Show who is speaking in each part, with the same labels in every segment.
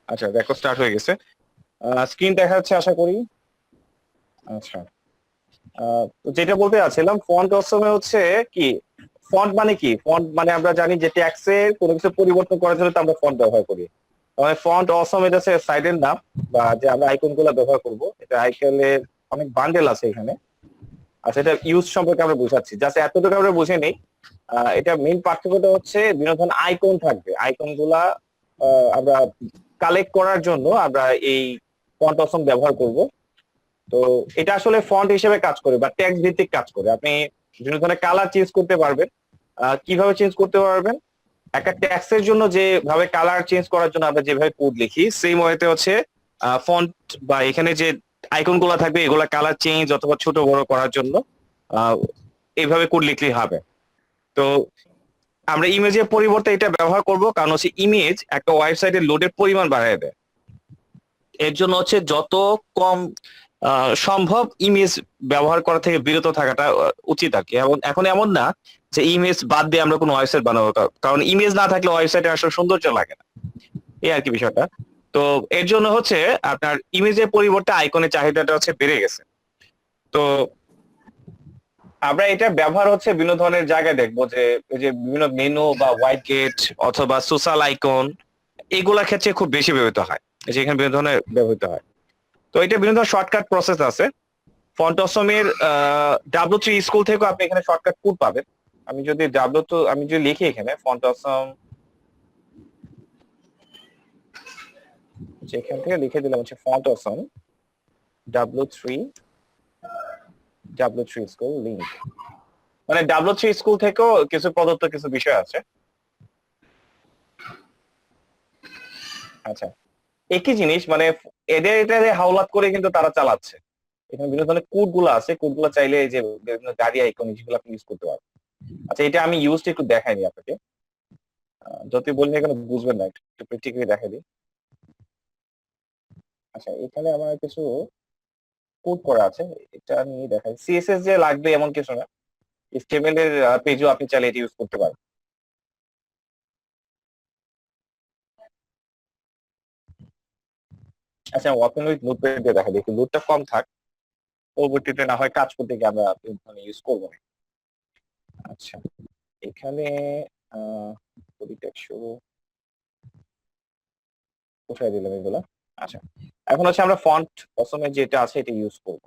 Speaker 1: আচ্ছা, দেখো স্টার্ট হয়ে গেছে। স্ক্রিন দেখা যাচ্ছে আশা করি। আচ্ছা, তো যেটা বলতে যাচ্ছিলাম, ফন্ট অসমে হচ্ছে কি, ফন্ট মানে কি, ফন্ট মানে আমরা জানি যে ট্যাক্সের কোনো কিছু পরিবর্তন করার জন্য তো আমরা ফন্ট ব্যবহার করি। মানে ফন্ট অসম এটা হচ্ছে সাইটের নাম, বা যে আমরা আইকন গুলা ব্যবহার করব, এটা আইকনের অনেক বান্ডেল আছে এখানে। আচ্ছা, এটা ইউজ সম্পর্কে আমরা বুঝাচ্ছি, জাস্ট এতটুকু আমরা বুঝে নেই। এটা মেইন পার্থক্যটা হচ্ছে বিভিন্ন ধরনের আইকন থাকবে, আইকন গুলা আমরা কালেক্ট করার জন্য আমরা এই ফন্ট অসম ব্যবহার করব। তো এটা আসলে ফন্ট হিসেবে কাজ করে বা ট্যাক্স ভিত্তিক কাজ করে। আপনি বিভিন্ন ধরনের কালার চেঞ্জ করতে পারবেন। কিভাবে চেঞ্জ করতে পারবেন? একটা ট্যাক্সের জন্য যেভাবে কালার চেঞ্জ করার জন্য আমরা যেভাবে কোড লিখি, সেই ওয়েতে হচ্ছে ফন্ট বা এখানে যে আইকন গুলা থাকবে এগুলা কালার চেঞ্জ অথবা ছোট বড় করার জন্য আহ, এইভাবে কোড লিখলেই হবে। তো আমরা ইমেজের পরিবর্তে এটা ব্যবহার করব, কারণ হচ্ছে ইমেজ একটা ওয়েবসাইটের লোডের পরিমাণ বাড়ায় দেয়। এর জন্য হচ্ছে যত কম সম্ভব ইমেজ ব্যবহার করা থেকে বিরত থাকাটা উচিত আর কি। এবং এখন এমন না যে ইমেজ বাদ দিয়ে আমরা কোনো ওয়েবসাইট বানাবো, কারণ ইমেজ না থাকলে ওয়েবসাইটে আসলে সৌন্দর্য লাগে না, এই আর কি বিষয়টা। তো এর জন্য হচ্ছে আপনার ইমেজের পরিবর্তে আইকনের চাহিদাটা হচ্ছে বেড়ে গেছে। তো আমরা এটা ব্যবহার হচ্ছে বিভিন্ন ধরনের জায়গায় দেখবো, যে এই যে বিভিন্ন মেনু বা হোয়াইট গেট অথবা সোশ্যাল আইকন, এগুলার ক্ষেত্রে খুব বেশি ব্যবহৃত হয়, যেখানে বিভিন্ন ধরনের ব্যবহৃত হয়। তো এটা বিভিন্ন ধরনের শর্টকাট প্রসেস আছে। ফন্টসমের W3 স্কুল থেকেও আপনি এখানে শর্টকাট কোড পাবেন। আমি যদি লিখি এখানে ফন্টসম, যেখান থেকে লিখে দিলাম হচ্ছে ফন্টসম W3 স্কুল লিংক, মানে W3 স্কুল থেকেও কিছু প্রদত্ত কিছু বিষয় আছে। আচ্ছা, একই জিনিস, মানে এদের এটা হাওলাত করে কিন্তু তারা চালাচ্ছে। এখানে বিভিন্ন ধরনের কোড গুলো আছে, কোড গুলো চাইলে এই যে বিভিন্ন গাড়ি আইকন যেগুলো আপনি ইউজ করতে পারবেন। আচ্ছা, এটা আমি ইউজটা একটু দেখাইনি আপনাকে, যদি বলি এখানে বুঝবেন না, একটু প্র্যাকটিক্যালি দেখাই দিই। আচ্ছা, এখানে আমার কিছু কোড করা আছে, এটা নিয়ে দেখাই। সিএসএস যে লাগবে এমন কিছু না, এইচটিএমএল এর পেজও আপনি চাইলে এটা ইউজ করতে পারেন। আচ্ছা, ওপেন উইথ নোটপ্যাড দিয়ে দেখা দিই, একটু লোডটা কম থাক, পরবর্তীতে না হয় কাজ করতে গিয়ে আমরা ইউজ করবো না। আচ্ছা, এখানে শুরু কোথায় দিলাম এগুলা? আচ্ছা, এখন হচ্ছে আমরা ফন্ট অসমে যেটা আছে এটা ইউজ করব।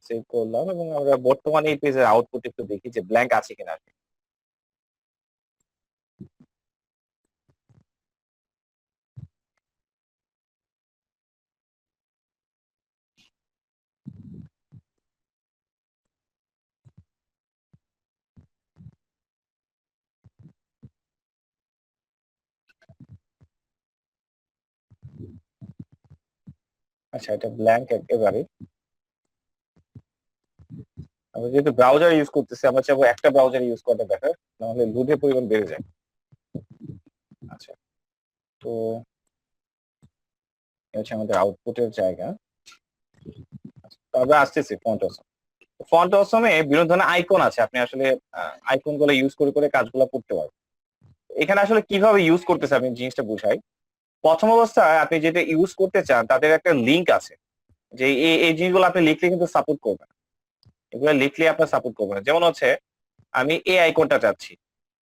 Speaker 1: সেভ করলাম এবং আমরা বর্তমানে এই পেজের আউটপুট একটু দেখি যে ব্ল্যাঙ্ক আছে কিনা। আচ্ছা, এটা ব্ল্যাঙ্ক একেবারে। আমরা যেহেতু ব্রাউজার ইউজ করতেছি, আমরা চাইবো একটা ব্রাউজার ইউজ করাটা বেটার, নাহলে লোডের পরিমাণ বেড়ে যায়। আচ্ছা, তো এটা হচ্ছে আমাদের আউটপুটের জায়গা। তবে আসতেছি ফন্ট অসম। ফন্ট অসমে বিভিন্ন ধরনের আইকন আছে, আপনি আসলে আইকন গুলো ইউজ করে করে কাজগুলো করতে পারবেন। এখানে আসলে কিভাবে ইউজ করতেছে আমি জিনিসটা বুঝাই। প্রথম অবস্থায় আপনি যেটা ইউজ করতে চান তাদের একটা লিঙ্ক আছে, যে এই জিনিসগুলো আপনি লিখলে কিন্তু সাপোর্ট করবে না, এগুলো লিখলে আপনার সাপোর্ট করবে না। যেমন হচ্ছে আমি এই আইকনটা চাচ্ছি,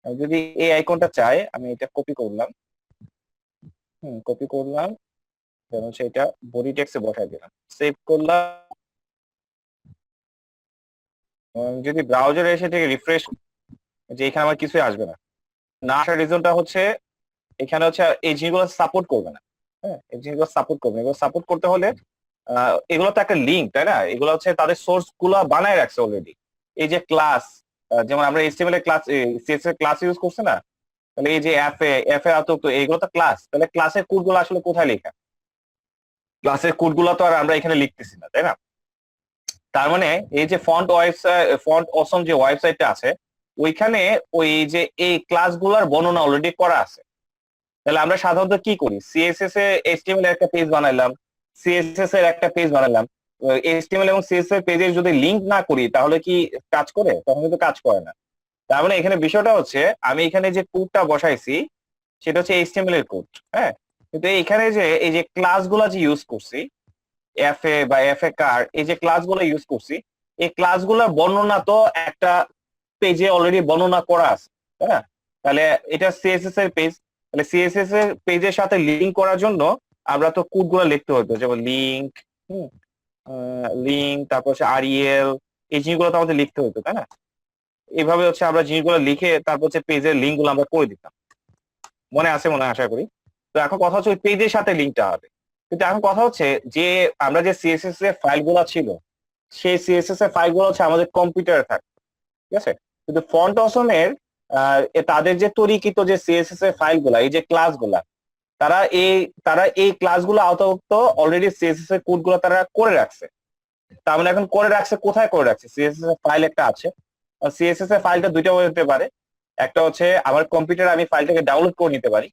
Speaker 1: আমি যদি এই আইকনটা চাই আমি এটা কপি করলাম, কপি করলাম, দেন হচ্ছে এটা বডি টেক্সটে বসাই দিলাম, সেভ করলাম। যদি ব্রাউজারে এসে থেকে রিফ্রেশ, যে এখানে আমার কিছুই আসবে না। না আসার রিজনটা হচ্ছে এখানে হচ্ছে এই জিনিসগুলো সাপোর্ট করবে না। হ্যাঁ, এই জিনিসগুলো সাপোর্ট করবে না। এগুলো সাপোর্ট করতে হলে এগুলো তো একটা লিঙ্ক, তাই না? এগুলো হচ্ছে তাদের সোর্স গুলা বানায় রাখছে অলরেডি। এই যে ক্লাস, যেমন আমরা এইচটিএমএল এর ক্লাস, সিএসএস এর ক্লাস ইউজ করছি না, তাহলে এই যে এফ এ তো এগুলো তো ক্লাস, তাহলে ক্লাসের কোড গুলো আসলে কোথায় লেখা? ক্লাসের কোড গুলো তো আর আমরা এখানে লিখতেছি না, তাই না? তার মানে এই যে ফন্ট অসম যে ওয়েবসাইটটা আছে, ওইখানে ওই যে এই ক্লাস গুলার বর্ণনা অলরেডি করা আছে। তাহলে আমরা সাধারণত কি করি, সিএসএস এ এইচটিএমএল এর একটা পেজ বানাইলাম, সিএসএস এর একটা পেজ বানালাম, এইচটিএমএল এবং সিএসএস এর পেজে যদি লিংক না করি তাহলে কি কাজ করে? তখন কিন্তু কাজ করে না। তার মানে এখানে বিষয়টা হচ্ছে আমি এখানে যে কোডটা বসাইছি, সেটা হচ্ছে এইচটিএমএল এর কোড। হ্যাঁ, কিন্তু এখানে যে এই যে ক্লাসগুলো যে ইউজ করছি, এফএ বা এফএ কার, এই যে ক্লাসগুলো ইউজ করছি, এই ক্লাসগুলোর বর্ণনা তো একটা পেজে অলরেডি বর্ণনা করা আছে, তাই না? তাহলে এটা সিএসএস এর পেজ, তাহলে সিএসএস এর পেজের সাথে লিংক করার জন্য আমরা তো কোডগুলো লিখতে হতো, যেমন লিংক, লিংক, তারপর হচ্ছে আরইএল, এই জিনিসগুলো তো আমাদের লিখতে হতো, তাই না? এইভাবে হচ্ছে আমরা জিনিসগুলো লিখে তারপর হচ্ছে পেজের লিঙ্ক গুলো আমরা করে দিতাম। মনে আছে, মনে হয় আশা করি। তো এখন কথা হচ্ছে ওই পেজের সাথে লিঙ্কটা হবে, কিন্তু এখন কথা হচ্ছে যে আমরা যে সিএসএস এর ফাইল গুলা ছিল, সেই সিএসএস এর ফাইল গুলো হচ্ছে আমাদের কম্পিউটারে থাকে, ঠিক আছে? কিন্তু ফন্ট অসমের তাদের যে তৈরিকৃত যে সিএসএস এর ফাইল গুলা, এই যে ক্লাস গুলা, তারা এই ক্লাসগুলো আওতাভুক্ত অলরেডি সিএসএস এর কোড গুলো তারা করে রাখছে। তার মানে এখন করে রাখছে, কোথায় করে রাখছে? সিএসএস এর ফাইল একটা আছে। সিএসএস এর ফাইলটা দুইটা হতে পারে, একটা হচ্ছে আমার কম্পিউটারে আমি ফাইলটাকে ডাউনলোড করে নিতে পারি,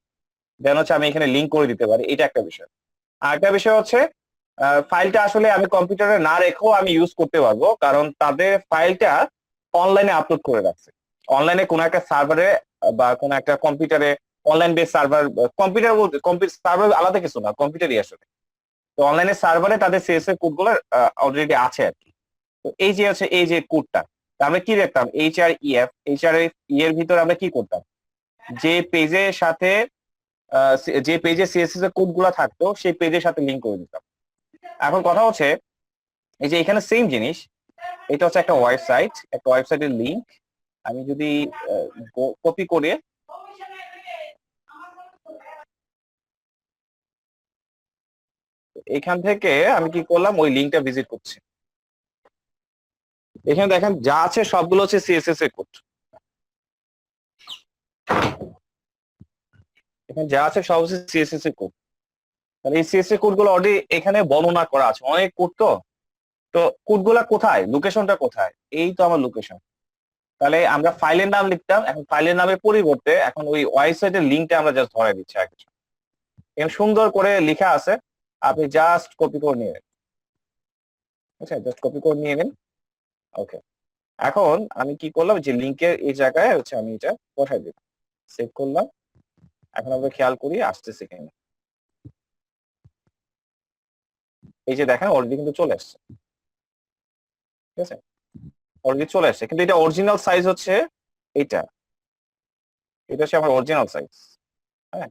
Speaker 1: দেন হচ্ছে আমি এখানে লিংক করে দিতে পারি, এটা একটা বিষয়। আর একটা বিষয় হচ্ছে ফাইলটা আসলে আমি কম্পিউটারে না রেখেও আমি ইউজ করতে পারবো, কারণ তাদের ফাইলটা অনলাইনে আপলোড করে রাখছে। অনলাইনে কোনো একটা সার্ভারে বা কোনো একটা কম্পিউটারে, অনলাইন বেস সার্ভার, কম্পিউটার বলতে কম্পিউটার সার্ভার আলাদা কিছু না, কম্পিউটারই আসলে। তো অনলাইনে সার্ভারে তাদের সিএসএস এর কোডগুলো অলরেডি আছে আর কি। তো এই যে হচ্ছে এই যে কোডটা, আমরা কি দেখতাম, এইচ আর ই এর ভিতর আমরা কি করতাম, যে পেজের সাথে যে পেজে সিএসএস এর কোড গুলা থাকতো সেই পেজের সাথে লিংক করে দিতাম। এখন কথা হচ্ছে এই যে এখানে সেম জিনিস, এটা হচ্ছে একটা ওয়েবসাইট, একটা ওয়েবসাইটের লিংক। আমি যদি কপি করে এখান থেকে আমি কি করলাম, ওই লিংকটা ভিজিট করছি। এখানে দেখেন যা আছে সবগুলো হচ্ছে সিএসএস এর কোড, এখানে যা আছে সব হচ্ছে সিএসএস এর কোড। তাহলে এই সিএসএস এর কোড গুলো অলরেডি এখানে বর্ণনা করা আছে, অনেক কোড। তো তো কোড গুলা কোথায়, লোকেশনটা কোথায়? এই তো আমার লোকেশন। তাহলে আমরা ফাইলের নাম লিখতাম, এখন ফাইলের নামের পরিবর্তে এখন ওই ওয়েবসাইটের লিংকটা আমরা জাস্ট ধরে দিচ্ছি আর কিছু। এখানে সুন্দর করে লেখা আছে, আপনি জাস্ট কপি করে নিয়ে নেন। আচ্ছা, জাস্ট কপি করে নিয়ে নেন। ওকে, এখন আমি কি করলাম, যে লিংকের এই জায়গায় হচ্ছে আমি এটা বসাই দিলাম, সেভ করলাম। এখন আমরা খেয়াল করি, আসতেছে কিনা। এই যে দেখেন অলরেডি কিন্তু চলে আসছে, ঠিক আছে? অলরেডি চলে আসছে, কিন্তু এটা অরিজিনাল সাইজ হচ্ছে এটা, এটা হচ্ছে আমার অরিজিনাল সাইজ। হ্যাঁ,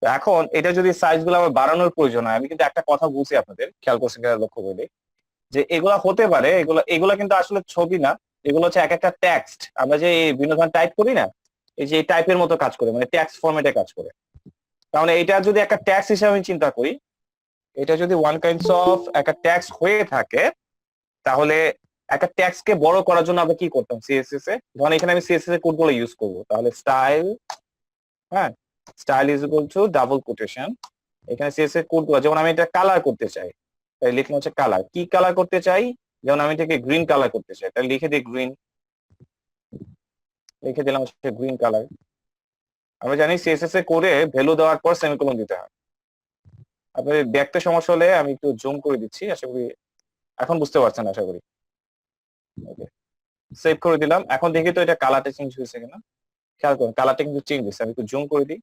Speaker 1: তো এখন এটা যদি সাইজ গুলো আবার বাড়ানোর প্রয়োজন হয়, আমি কিন্তু একটা কথা বলছি আপনাদের, খেয়াল করছেন কিনা লক্ষ্য করলে, যে এগুলা হতে পারে, এগুলা এগুলা কিন্তু আসলে ছবি না, এগুলো হচ্ছে এক একটা টেক্সট। আমরা যে বিভিন্ন ধরনের টাইপ করি না, এই যে টাইপের মতো কাজ করে, মানে টেক্সট ফরম্যাটে কাজ করে। তাহলে এটা যদি একটা ট্যাক্স হিসাবে আমি চিন্তা করি, এটা যদি ওয়ান কাইন্ডস অফ একটা ট্যাক্স হয়ে থাকে, তাহলে একটা ট্যাক্স কে বড় করার জন্য আমরা কি করতাম সিএসএস এ, ধরেন এখানে আমি সিএসএস এর কোড গুলো ইউজ করবো, তাহলে স্টাইল, হ্যাঁ, style is equal to double quotation, এখানে সিএসএস এর কোড গুলো, যেমন আমি এটা কালার করতে চাই, তাই লিখলে হচ্ছে কালার, কি কালার করতে চাই, যেমন আমি এটাকে গ্রিন কালার করতে চাই, তাহলে লিখে দিই গ্রিন, লিখে দিলাম হচ্ছে গ্রিন কালার। আমরা জানি সিএসএস এ করে ভ্যালু দেওয়ার পর সেমিকোলন দিতে হয়। আপনাদের দেখতে সমস্যা হলে আমি একটু জুম করে দিচ্ছি, আশা করি এখন বুঝতে পারছেন, আশা করি। ওকে, সেভ করে দিলাম। এখন দেখি তো এটা কালারটা চেঞ্জ হয়েছে কিনা, খেয়াল করুন কালারটা কিন্তু চেঞ্জ হয়েছে। আমি একটু জুম করে দিই,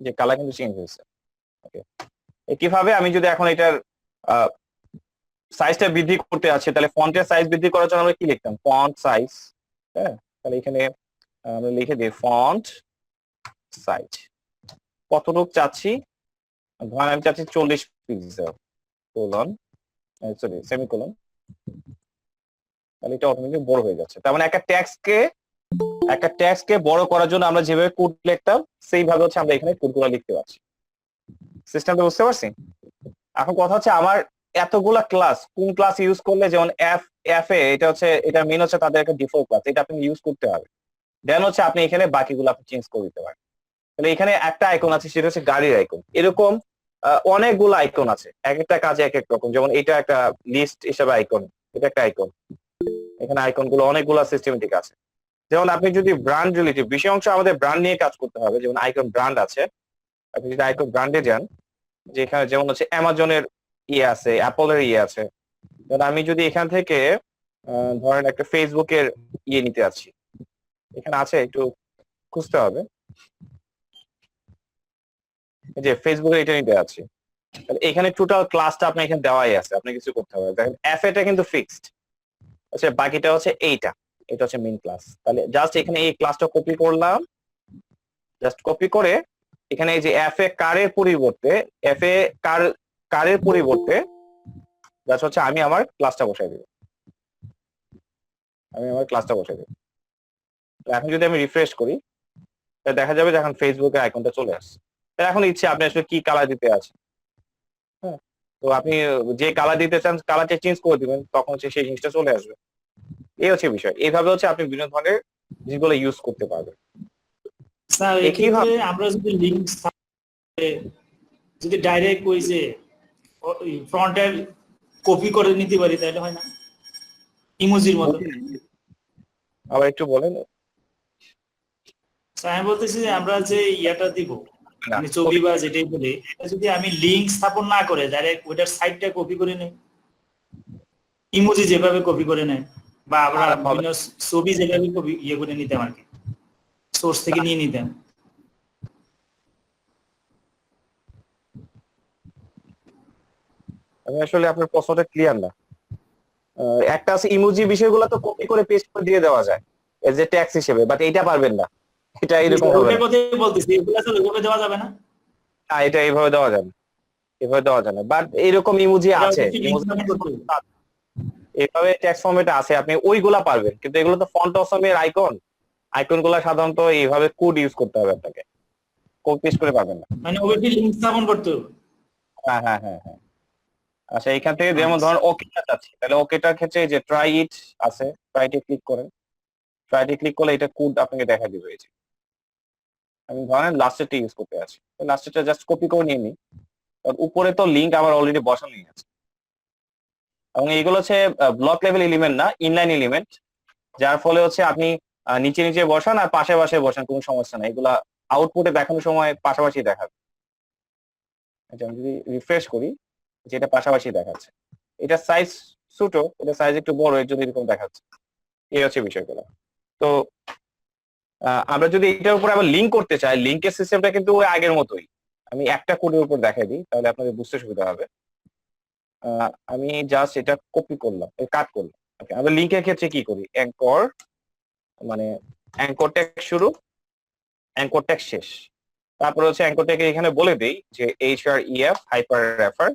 Speaker 1: যে কালার কিন্তু চেঞ্জ হয়েছে। ওকে, কিভাবে আমি যদি এখন এটার সাইজটা বৃদ্ধি করতে আছে, তাহলে ফন্টের সাইজ বৃদ্ধি করার জন্য আমরা কি লিখতাম, ফন্ট সাইজ। হ্যাঁ, তাহলে এখানে আমরা লিখে দিই ফন্ট সাইজ, কতটুকু চাচ্ছি, ধরেন আমি চাচ্ছি 40 পিক্সেল, কোলন, সরি সেমিকোলন। তাহলে এটা অটোমেটিক বড় হয়ে যাচ্ছে। তার মানে একটা ট্যাক্সকে বড় করার জন্য আমরা যেভাবে কোড লিখতাম, সেইভাবে হচ্ছে আমরা এখানে কোডগুলো লিখতে পারছি। সিস্টেমটা বুঝতে পারছি? এখন কথা হচ্ছে আমার এতগুলা ক্লাস কোন ক্লাস ইউজ করলে, যেমন এফ এ, এটা হচ্ছে, এটা মেন হচ্ছে তাদের একটা ডিফল্ট ক্লাস, এটা আপনি ইউজ করতে হবে। দেন হচ্ছে আপনি এখানে বাকিগুলো আপনি চেঞ্জ করে দিতে পারেন। তাহলে এখানে একটা আইকন আছে, সেটা হচ্ছে গাড়ির আইকন। এরকম অনেকগুলো আইকন আছে, এক একটা কাজে এক এক রকম। যেমন এটা একটা লিস্ট হিসেবে আইকন, এটা একটা আইকন। এখানে আইকন গুলো অনেকগুলো সিস্টেমেটিক আছে। যেমন আপনি যদি ব্র্যান্ড রিলেটিভ বিষয় অংশ, আমাদের ব্র্যান্ড নিয়ে কাজ করতে হবে, যেমন আইকন ব্র্যান্ড আছে। আপনি যদি আইকন ব্র্যান্ডে যান, যেখানে যেমন হচ্ছে অ্যামাজনের ইয়ে আছে, অ্যাপলের ইয়ে আছে। যেমন আমি যদি এখান থেকে ধরেন একটা ফেসবুকের ইয়ে নিতে আছি, এখানে আছে, একটু খুঁজতে হবে। এই যে ফেসবুকে এটা নিতে আছে, তাহলে এখানে টোটাল ক্লাসটা আপনার এখানে দেওয়াই আছে, আপনি কিছু করতে হবে। দেখেন এফ এটা কিন্তু ফিক্সড, আচ্ছা বাকিটা হচ্ছে এইটা, এটা হচ্ছে মেইন ক্লাস। তাহলে জাস্ট এখানে এই ক্লাসটা কপি করলাম, জাস্ট কপি করে এখানে এই যে এফ এ কারের পরিবর্তে, এফ এ কারের পরিবর্তে জাস্ট হচ্ছে আমি আমার ক্লাসটা বসাই দিব, আমি আমার ক্লাসটা বসাই দিব। এখন যদি আমি রিফ্রেশ করি, তাহলে দেখা যাবে যে এখন ফেসবুকের আইকনটা চলে আসছে। এখন ইচ্ছে আপনি আসলে কি কালার দিতে আছে, হ্যাঁ, তো আপনি যে কালার দিতে চান কালারটা চেঞ্জ করে দিবেন, তখন হচ্ছে সেই জিনিসটা চলে আসবে। এই হচ্ছে বিষয়, এইভাবে হচ্ছে আপনি বিভিন্ন ধরনের জিনিসগুলো ইউজ করতে পারবেন।
Speaker 2: স্যার এক্ষেত্রে
Speaker 1: একইভাবে
Speaker 2: আমরা যদি লিঙ্ক যদি ডাইরেক্ট ওই যে ফ্রন্টের কপি করে নিতে পারি তাহলে হয় না, ইমোজির মতো?
Speaker 1: আবার একটু বলেন।
Speaker 2: স্যার আমি বলতেছি যে আমরা যে ইয়াটা দিব,
Speaker 1: না,
Speaker 2: মানে ছবি বা যেটাই বলি, এটা যদি আমি লিঙ্ক স্থাপন না করে ডাইরেক্ট ওইটার সাইডটা কপি করে নেই, ইমোজি যেভাবে কপি করে নেয়, বা আমরা বিভিন্ন ছবি যেভাবে কপি ইয়ে করে নিতাম আর কি, সোর্স থেকে নিয়ে নিতাম।
Speaker 1: আমি আসলে আপনার প্রশ্নটা ক্লিয়ার না। একটা আছে ইমোজি, বিষয়গুলো তো কপি করে পেস্ট করে দিয়ে দেওয়া যায় এজ এ ট্যাক্স হিসেবে, বাট এটা পারবেন না, এটা এরকম হবে
Speaker 2: ওইটার
Speaker 1: না।
Speaker 2: কথাই বলতেছি, এগুলো তো ওইভাবে দেওয়া যাবে না।
Speaker 1: না, এটা এইভাবে দেওয়া যাবে না, এভাবে দেওয়া যায় না, বাট এরকম ইমোজি
Speaker 2: এটা
Speaker 1: আছে,
Speaker 2: হচ্ছে লিঙ্ক স্থাপন করতে হবে।
Speaker 1: এভাবে ট্যাক্স ফর্মেটে আছে, আপনি ওইগুলা পারবেন, কিন্তু এগুলো তো ফন্ট অসমের আইকন, আইকন গুলা সাধারণত এইভাবে কোড ইউজ করতে হবে আপনাকে, কোড পেস্ট করে পাবেন না।
Speaker 2: মানে ওইটি লিঙ্ক স্থাপন করতে হবে।
Speaker 1: হ্যাঁ হ্যাঁ হ্যাঁ হ্যাঁ। আচ্ছা, এখান থেকে যেমন
Speaker 2: আচ্ছা।
Speaker 1: ধরেন ওকেটা চাচ্ছি, তাহলে ওকেটার ক্ষেত্রে এই যে ট্রাই ইট আছে, ট্রাইটে ক্লিক করেন, ট্রাইটে ক্লিক করলে এটা কোড আপনাকে দেখা দিবে। এই যে আমি ধরেন লাস্টেরটা ইউজ করতে আছি, লাস্টেরটা জাস্ট কপি করে নিয়ে নিই, কারণ উপরে তো লিঙ্ক আমার অলরেডি বসানোই আছে, এবং এইগুলো হচ্ছে ব্লক লেভেল এলিমেন্ট না, ইনলাইন এলিমেন্ট, যার ফলে হচ্ছে আপনি নিচে নিচে বসান আর পাশে পাশে বসান, কোনো সমস্যা নাই, এগুলা আউটপুটে দেখানোর সময় পাশাপাশি দেখাবে। আচ্ছা, আমি যদি রিফ্রেশ করি, যেটা পাশাপাশি দেখাচ্ছে, এটা সাইজ ছোট, এটা সাইজ একটু বড়, এর জন্য এরকম দেখাচ্ছে। এই হচ্ছে বিষয়গুলো। তো আমরা যদি এটার উপর আবার লিঙ্ক করতে চাই, লিঙ্কের সিস্টেমটা কিন্তু ওই আগের মতোই। আমি একটা কোডের উপর দেখাই দিই, তাহলে আপনাদের বুঝতে সুবিধা হবে। আমি জাস্ট এটা কপি করলাম, কাট করলাম। ওকে, আমরা লিঙ্কের ক্ষেত্রে কি করি, অ্যাঙ্কর, মানে অ্যাঙ্কর ট্যাগ শুরু, অ্যাঙ্কর ট্যাগ শেষ, তারপরে হচ্ছে অ্যাঙ্কর ট্যাগে এখানে বলে দেই যে HREF হাইপার রেফার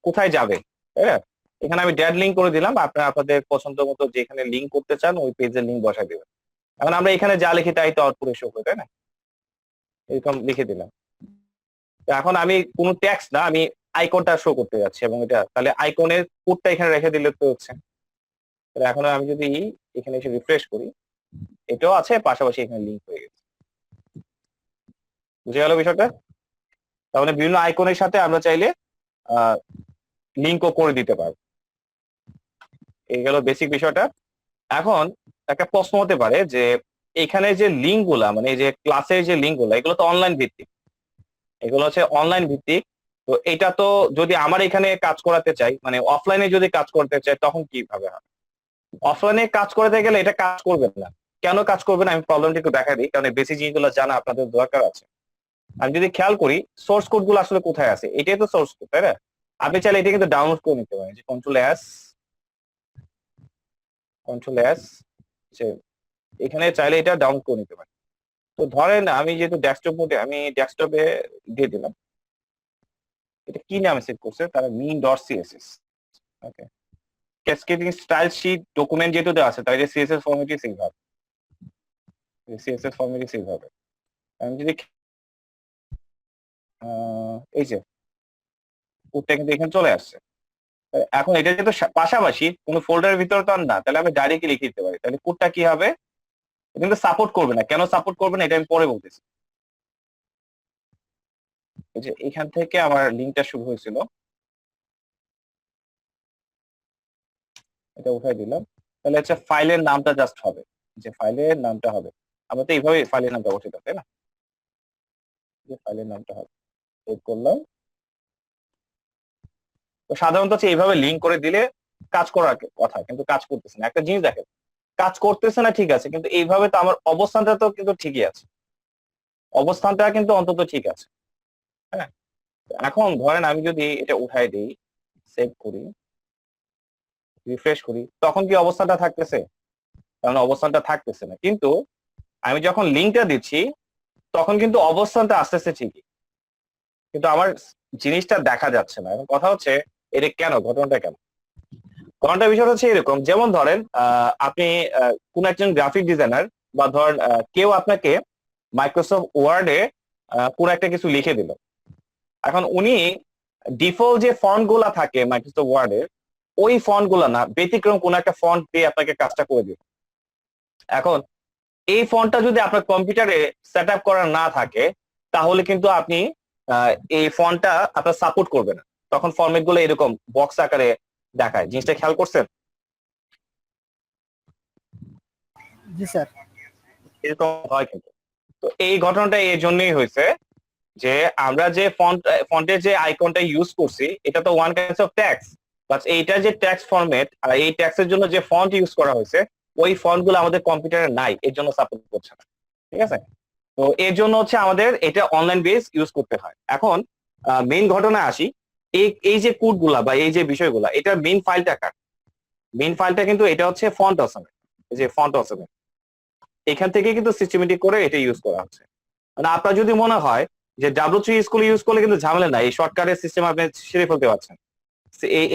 Speaker 1: কোথায় যাবে, তাই না? এখানে আমি ড্যাড লিঙ্ক করে দিলাম, আপনারা আপনাদের পছন্দ মতো যেখানে লিঙ্ক করতে চান ওই পেজের লিঙ্ক বসাই দিবেন। এখন আমরা এখানে যা লিখি তাই তো আউটপুটে শো করে, তাই না? এরকম লিখে দিলাম। এখন আমি কোনো ট্যাক্স না, আমি আইকনটা শো করতে যাচ্ছি, এবং এটা তাহলে আইকনের কোডটা এখানে রেখে দিলে তো হচ্ছে। তাহলে এখন আমি যদি এখানে এসে রিফ্রেশ করি, এটাও আছে, পাশাপাশি এখানে লিঙ্ক হয়ে গেছে। বুঝে গেল বিষয়টা? তাহলে বিভিন্ন আইকনের সাথে আমরা চাইলে লিঙ্কও করে দিতে পারবো। এই গেল বেসিক বিষয়টা। এখন একটা প্রশ্ন হতে পারে যে এখানে যে লিঙ্ক গুলা, মানে এই যে ক্লাসের যে লিঙ্ক গুলা, এগুলো তো অনলাইন ভিত্তিক, এগুলো হচ্ছে অনলাইন ভিত্তিক, তো এটা তো যদি আমার এখানে কাজ করাতে চাই, মানে অফলাইনে যদি কাজ করতে চাই, তখন কিভাবে হবে? অফলাইনে কাজ করতে গেলে এটা কাজ করবে না। কেন কাজ করবে না, আমি প্রবলেমটা একটু দেখা দিই, কারণ বেসিক জিনিসগুলো জানা আপনাদের দরকার আছে। আমি যদি খেয়াল করি সোর্স কোড গুলো আসলে কোথায় আছে, এটাই তো সোর্স কোড, তাই না? আপনি চাইলে এটা কিন্তু ডাউনলোড করে নিতে পারেন, যে কন্ট্রোল এস, এখানে চাইলে এটা ডাউনলোড করে নিতে পারেন। তো ধরেন আমি যেহেতু ডেস্কটপ মোডে, আমি ডেস্কটপে দিয়ে দিলাম, এটা কি নামে সেভ করছে তারা, mean.css। ওকে, ক্যাসকেডিং স্টাইল শীট ডকুমেন্ট যেহেতু দেওয়া আছে, তাই সিএসএস ফরম্যাটে সেভ হবে, সিএসএস ফরম্যাটে সেভ হবে। আমি যদি এই যে কোডটা কিন্তু এখানে চলে আসছে, এখন এটা যেহেতু পাশাপাশি কোনো ফোল্ডারের ভিতরে তো আর না, তাহলে আমি ডাইরেক্টলি লিখে দিতে পারি। তাহলে কোডটা কি হবে, এটা কিন্তু সাপোর্ট করবে না। কেন সাপোর্ট করবে না এটা আমি পরে বলতেছি। এই যে এখান থেকে আমার লিঙ্কটা শুরু হয়েছিল, এটা উঠাই দিলাম, তাহলে হচ্ছে ফাইলের নামটা জাস্ট হবে, যে ফাইলের নামটা হবে, আমরা তো এইভাবে ফাইলের নামটা বসে, তাই না? যে ফাইলের নামটা হবে, সেভ করলাম। তো সাধারণত হচ্ছে এইভাবে লিঙ্ক করে দিলে কাজ করার কথা, কিন্তু কাজ করতেছে না। একটা জিনিস দেখেন, কাজ করতেছে না ঠিক আছে, কিন্তু এইভাবে তো আমার অবস্থানটা তো কিন্তু ঠিকই আছে। অবস্থানটা কিন্তু অন্তত ঠিক আছে। হ্যাঁ, এখন ধরেন আমি যদি এটা উঠাই দিই, সেভ করি, রিফ্রেশ করি, তখন কি অবস্থানটা থাকতেছে? কারণ অবস্থানটা থাকতেছে না। কিন্তু আমি যখন লিঙ্কটা দিচ্ছি তখন কিন্তু অবস্থানটা আসতেছে ঠিকই, কিন্তু আমার জিনিসটা দেখা যাচ্ছে না। এখন কথা হচ্ছে এটা কেন, ঘটনাটা কেন? ঘটনাটা বিষয়টা হচ্ছে এরকম, যেমন ধরেন আপনি কোন একজন গ্রাফিক ডিজাইনার বা ধরেন কেউ আপনাকে মাইক্রোসফট ওয়ার্ডে কোন একটা কিছু লিখে দিল। এখন উনি ডিফল্ট যে ফন্ট গুলা থাকে মাইক্রোসফট ওয়ার্ডে, ওই ফন্ট গুলা না, ব্যতিক্রম কোন একটা ফন্ট দিয়ে আপনাকে কাজটা করে দিল। এখন এই ফন্টটা যদি আপনার কম্পিউটারে সেট আপ করা না থাকে, তাহলে কিন্তু আপনি এই ফন্টটা আপনার সাপোর্ট করবে না। তখন ফরম্যাট গুলো এরকম বক্স আকারে দেখায়। জিনিসটা খেয়াল করছেন?
Speaker 3: জি স্যার।
Speaker 1: এরকম হয় কিন্তু। তো এই ঘটনাটা এই জন্যই হয়েছে যে আমরা যে ফন্টের যে আইকনটা ইউজ করছি, এটা তো one kinds of tax, but এইটা যে ট্যাক্স ফরম্যাট আর এই ট্যাক্সের জন্য যে ফন্ট ইউজ করা হয়েছে, ওই ফন্ট গুলো আমাদের কম্পিউটারে নাই, এর জন্য সাপোর্ট করছে না। ঠিক আছে? তো এর জন্য হচ্ছে আমাদের এটা অনলাইন বেস ইউজ করতে হয়। এখন মেইন ঘটনায় আসি, এই যে কোড গুলা বা এই যে বিষয়গুলা, এটার মেইন ফাইলটা কার? মেইন ফাইলটা কিন্তু এটা হচ্ছে ফন্ট অসম, এই যে ফন্ট অসম, এখান থেকে কিন্তু সিস্টেমেটিক করে এটা ইউজ করা হচ্ছে। মানে আপনার যদি মনে হয় যে W3 স্কুল ইউজ করলে কিন্তু ঝামেলা নাই, এই শর্টকাটের সিস্টেম আপনি সেরে ফেলতে পারছেন।